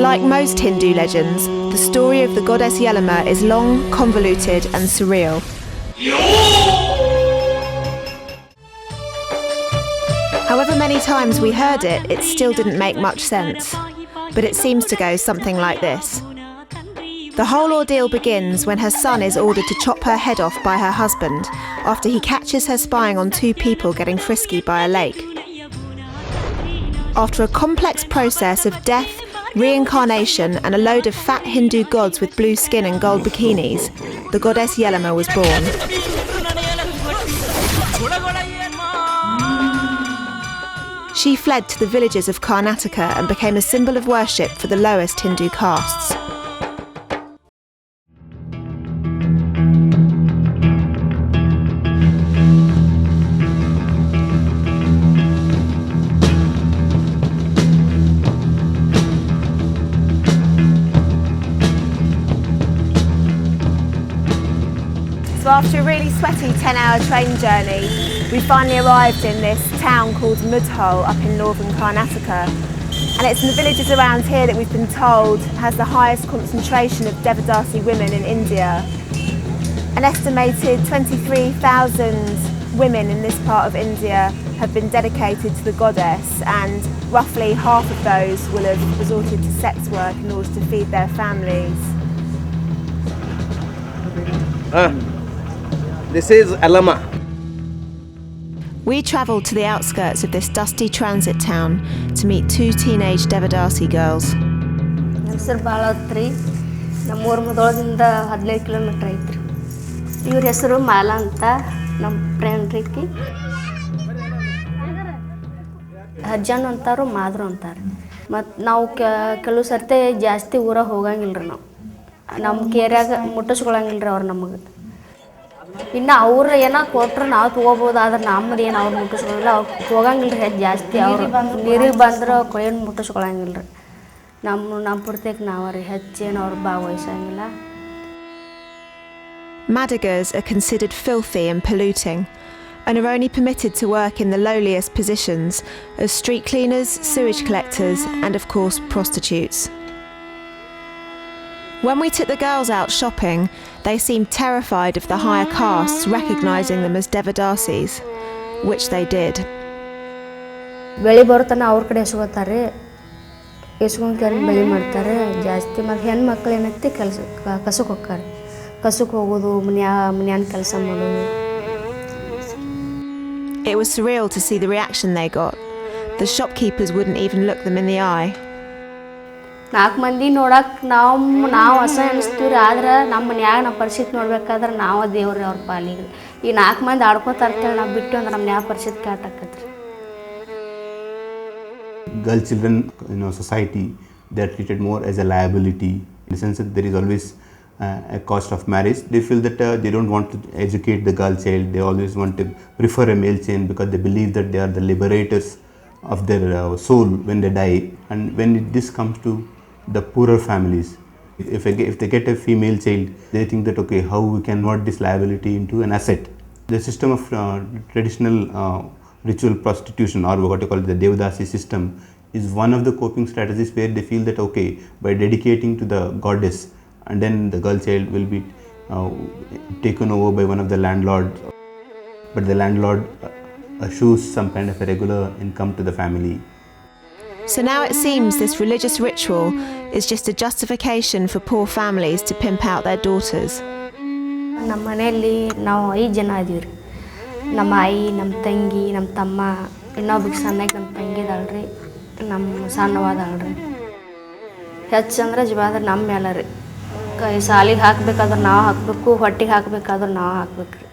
Like most Hindu legends, the story of the goddess Yellamma is long, convoluted and surreal. However many times we heard it, it still didn't make much sense. But it seems to go something like this. The whole ordeal begins when her son is ordered to chop her head off by her husband after he catches her spying on two people getting frisky by a lake. After a complex process of death, reincarnation and a load of fat Hindu gods with blue skin and gold bikinis, the goddess Yellamma was born. She fled to the villages of Karnataka and became a symbol of worship for the lowest Hindu castes. So after a really sweaty 10-hour train journey, we finally arrived in this town called Mudhol up in northern Karnataka. And it's in the villages around here that we've been told has the highest concentration of Devadasi women in India. An estimated 23,000 women in this part of India have been dedicated to the goddess, and roughly half of those will have resorted to sex work in order to feed their families. This is Yellamma. We travelled to the outskirts of this dusty transit town to meet two teenage Devadasi girls. My name is Belavva. ನಮ್ಮ ಮುಧೋಳದಿಂದ 15 kilometre ಐತ್ರಿ. ಇವ್ರ ಹೆಸರು ಮಾಲಾ ಅಂತ, ನಮ್ಮ friend ರೀತಿ. ಹಜ್ಜಾನು ಅಂತಾರು, ಮಾದ್ರು ಅಂತಾರೆ. ಮತ್ತು ನಾವು ಕೆಲವು ಸರ್ತಿ ಜಾಸ್ತಿ ಊರಾಗ ಹೋಗಂಗಿಲ್ಲ ರೀ. ನಮ್ಮ ಕೇರ್ಯಾಗ ಮುಟ್ಟಿಸ್ಕೊಳಂಗಿಲ್ಲ ರೀ ಅವ್ರು ನಮಗೆ. ಇನ್ನು ಅವ್ರು ಏನೋ ಕೊಟ್ಟರು ನಾವು ತೊಗೋಬೋದು, ಆದ್ರೆ ನಮ್ಮದು ಏನು ಅವ್ರು ಮುಟ್ಟಿಸ್ಕೊಳ್ಳಿಲ್ಲ. ಅವ್ರು ಹೋಗಂಗಿಲ್ಲ ರೀ ಜಾಸ್ತಿ. ಅವ್ರು ನೀರಿಗೆ ಬಂದ್ರೆ ಏನು ಮುಟ್ಟಿಸ್ಕೊಳಂಗಿಲ್ಲ ರೀ. ನಮ್ಮ ಪೂರ್ತಿಗೆ ನಾವು ರೀ ಹೆಚ್ಚೇನು ಅವ್ರು ಭಾಗವಹಿಸಂಗಿಲ್ಲ. Madigas are considered filthy and polluting and are only permitted to work in the lowliest positions as street cleaners, sewage collectors and of course prostitutes. When we took the girls out shopping, they seemed terrified of the higher castes recognising them as Devadasis, which they did. ಬೆಳೆ ಬರುತ್ತಾನೆ ಅವ್ರ ಕಡೆ ಎಸ್ಕೊತಾರೆ, ಎಸ್ಕೊಂಡು ಕೆರೆ ಬೆಳೆ ಮಾಡ್ತಾರೆ ಜಾಸ್ತಿ. ಮತ್ತು ಹೆಣ್ಮಕ್ಳು ಏನೈತಿ ಕಸಕ್ಕೆ ಹೋಗ್ತಾರೆ, ಕಸಕ್ಕೆ ಹೋಗೋದು, ಮನ್ಯಾನ ಕೆಲಸ ಮಾಡೋದು. It was surreal to see the reaction they got. The shopkeepers wouldn't even look them in the eye. 4 ಮಂದಿ ನೋಡಕ್ಕೆ ನಾವು ಹೊಸ ಅನಿಸ್ತೀವಿ ರೀ. ಆದ್ರೆ ನಮ್ಮ ಮನ್ಯಾಗ ನಮ್ಮ ಪರಿಸ್ಥಿತಿ ನೋಡ್ಬೇಕಾದ್ರೆ ನಾವು ದೇವ್ರಿ ಅವ್ರ ಪಾಲಿಗೆ. ಈ 4 ಮಂದಿ ಆಡ್ಕೋತಾ ಇರ್ತೇವೆ, ನಾವು ಬಿಟ್ಟು ಅಂದ್ರೆ ನಮ್ಮ ಯಾವ ಪರಿಸ್ಥಿತಿ ಕಾಟಾಕತ್ರಿ. Girl children in our society, they are treated more as a liability, in the sense that there is always a cost of marriage. They feel that they don't want to educate the girl child. They always want to prefer a male child because they believe that they are the liberators of their soul when they die. And when this comes to the poorer families, if they get a female child, they think that okay, how we can convert this liability into an asset. The system of traditional ritual prostitution, or what you call the Devadasi system, is one of the coping strategies where they feel that okay, by dedicating to the goddess, and then the girl child will be taken over by one of the landlords, but the landlord assures some kind of a regular income to the family. So now it seems this religious ritual is just a justification for poor families to pimp out their daughters. ನಮ್ಮ ಮನೆಯಲ್ಲಿ ನಾವು 5 ಜನ ಇದೀವಿ ರೀ. ನಮ್ಮ ಆಯಿ, ನಮ್ಮ ತಂಗಿ, ನಮ್ಮ ತಮ್ಮ, ಇನ್ನೊಬ್ಬಕ್ಕೆ ಸಣ್ಣಗೆ ನಮ್ಮ ತಂಗಿ ಇದಾಳ್ರಿ, ನಮ್ಮ ಸಣ್ಣವಾದಾಳ್ರಿ. ಹೆಚ್ಚಂದ್ರೆ ಜವಾಬ್ದಾರಿ ನಮ್ಮ ಮೇಲೆ ರೀ. ಸಾಲಿಗೆ ಹಾಕ್ಬೇಕಾದ್ರೆ ನಾವು ಹಾಕಬೇಕು, ಹೊಟ್ಟಿಗೆ ಹಾಕ್ಬೇಕಾದ್ರೆ ನಾವು ಹಾಕ್ಬೇಕು ರೀ.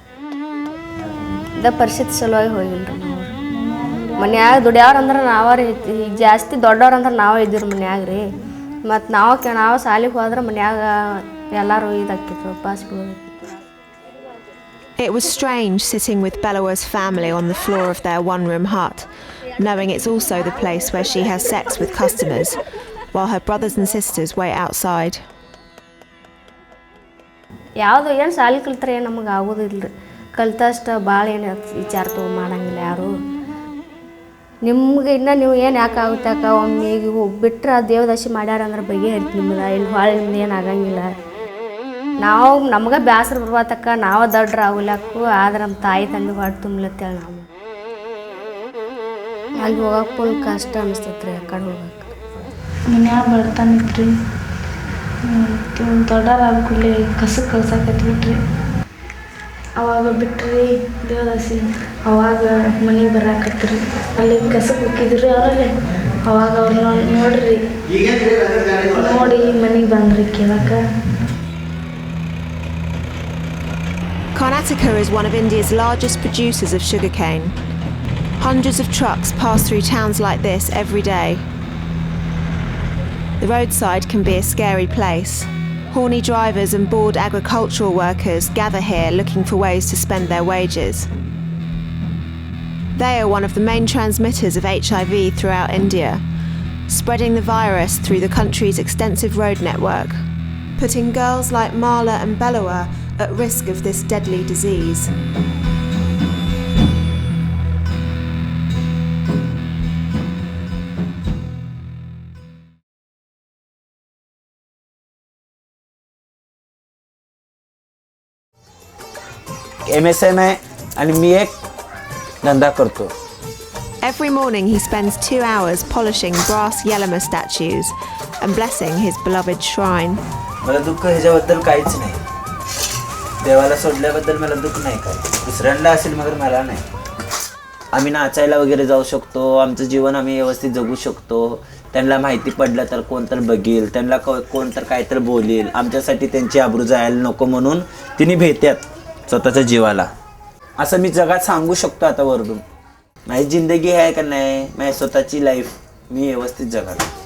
ಇದ ಪರಿಸ್ಥಿತಿ ಸಲುವಾಗಿ ಹೋಗಿಲ್ಲ ರೀ ನಾವು. ಮನ್ಯಾಗ ದುಡಿಯವ್ರಂದ್ರೆ ನಾವೇ ರೀ, ಈಗ ಜಾಸ್ತಿ ದೊಡ್ಡವ್ರಂದ್ರೆ ನಾವೇ ಇದ್ದೀವಿ ಮನ್ಯಾಗ ರೀ. ಮತ್ತು ನಾವು ಸಾಲಿಗೆ ಹೋದ್ರೆ ಮನ್ಯಾಗ ಎಲ್ಲರೂ ಇದಾಕಿತ್ತು, ಉಪವಾಸ ಬೀಳೋದು. It was strange sitting with Belavva's family on the floor of their one-room hut, knowing it's also the place where she has sex with customers, while her brothers and sisters wait outside. ಯಾವುದು ಏನು ಸಾಲಿ ಕಲ್ತ್ರೆ ಏನು ನಮಗೆ ಆಗೋದಿಲ್ಲ ರೀ. ಕಲ್ತಷ್ಟು ಭಾಳ ಏನು ವಿಚಾರ ಮಾಡಂಗಿಲ್ಲ ಯಾರು. ನಿಮ್ಗೆ ಇನ್ನೂ ನೀವು ಏನು ಯಾಕಾಗುತ್ತೆ ಅಕ್ಕ ಒಮ್ಮೆ ಈಗ ಹೋಗ್ಬಿಟ್ರೆ ದೇವದಾಸಿ ಮಾಡ್ಯಾರ ಅಂದ್ರೆ ಬಗೆಹರಿತು ನಿಮ್ದು ಇಲ್ಲಿ ಹೊಳೆ ನಿಮ್ದು ಏನು ಆಗಂಗಿಲ್ಲ ನಾವು ನಮ್ಗೆ ಬೇಸರ ಬರ್ಬಾತಕ್ಕ ನಾವು ದೊಡ್ಡ್ರ ಆಗ್ಲಕ್ಕು ಆದ್ರೆ ನಮ್ಮ ತಾಯಿ ತಂದೆ ಹೊಟ್ಟೆ ತುಂಬಲತ್ತೇಳಿ ನಾವು ಅಲ್ಲಿ ಹೋಗಕ್ಕೆ ಫುಲ್ ಕಷ್ಟ ಅನಿಸ್ತೈತೆ ರೀ ಆ ಕಡೆ ಹೋಗಕ್ಕೆ ಮನ್ಯಾಗ ಬರ್ತಾನಿದ್ರಿ ದೊಡ್ಡರಾದ ಕೂಡಲೇ ಕಸಕ್ಕೆ ಕಳ್ಸಕತ್ಬಿಟ್ರಿ ಅವಾಗ ಬಿಟ್ರಿ ದೇವದಾಸಿ ಅವಾಗ ಮನೆಗೆ ಬರಾಕತ್ರಿ ಅಲ್ಲಿ ಕಸಕ್ಕೆ ಹೋಗಿದ್ರಿ ಅವರಲ್ಲಿ ಅವಾಗ ಅವ್ರನ್ನ ನೋಡ್ರಿ ನೋಡಿ ಮನೆಗೆ ಬಂದ್ರಿ ಕೇಳಕ್ಕೆ. Karnataka is one of India's largest producers of sugarcane. Hundreds of trucks pass through towns like this every day. The roadside can be a scary place. Horny drivers and bored agricultural workers gather here looking for ways to spend their wages. They are one of the main transmitters of HIV throughout India, spreading the virus through the country's extensive road network, putting girls like Mala and Belavva at risk of this deadly disease. MSM आहे आणि मी एक धंदा करतो. Every morning he spends 2 hours polishing brass Yellamma statues and blessing his beloved shrine. मला दुःख ह्याच्याबद्दल काहीच नाही. देवाला सोडल्याबद्दल मला दुःख नाही काय. दुसऱ्यांना असेल मगर मला नाही. आम्ही नाचायला वगैरे जाऊ शकतो. आमचं जीवन आम्ही व्यवस्थित जगू शकतो. त्यांना माहिती पडलं तर कोण तर बघेल, त्यांना कोण तर काय तर बोलेल. आमच्यासाठी त्यांची आबरू जायला नको म्हणून तिने भेटतात स्वतःच्या जीवाला. असं मी जगात सांगू शकतो आता वरून. माझी जिंदगी आहे का नाही, माझी स्वतःची लाईफ मी व्यवस्थित जगात.